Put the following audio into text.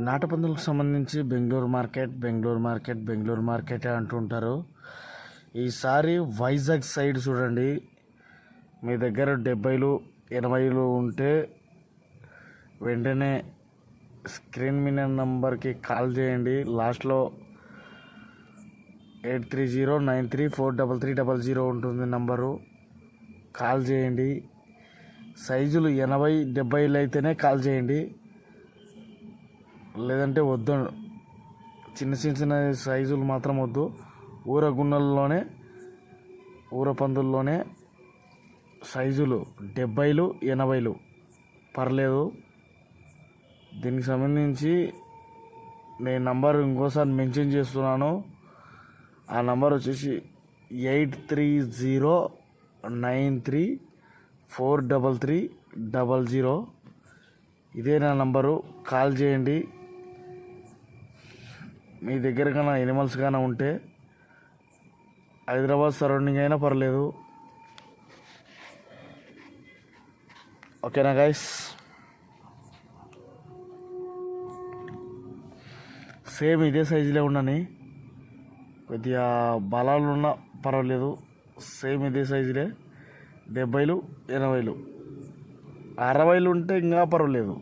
నాటుపందులకు సంబంధించి బెంగళూరు మార్కెట్ అంటుంటారు. ఈసారి వైజాగ్ సైడ్ చూడండి, మీ దగ్గర 70లు 80లు ఉంటే వెంటనే స్క్రీన్ మీద నంబర్కి కాల్ చేయండి. లాస్ట్లో 8309343300 ఉంటుంది నంబరు. కాల్ చేయండి. సైజులు 80 70లు అయితేనే కాల్ చేయండి, లేదంటే వద్దు. చిన్న సైజులు మాత్రం వద్దు. ఊర పందుల్లోనే సైజులు 70లు 80లు పర్లేదు. దీనికి సంబంధించి నేను నంబర్ ఇంకోసారి మెన్షన్ చేస్తున్నాను. ఆ నంబర్ వచ్చేసి 8309343300. ఇదే నా నంబరు. కాల్ చేయండి. మీ దగ్గర కన్నా ఎనిమల్స్ కానీ ఉంటే హైదరాబాద్ సరౌండింగ్ అయినా పర్లేదు. ఓకేనా గైస్? సేమ్ ఇదే సైజులే ఉండని, కొద్దిగా బలాలు ఉన్నా పర్వాలేదు. సేమ్ ఇదే సైజులే. 70లు 80లు 60లు ఉంటే ఇంకా పర్వాలేదు.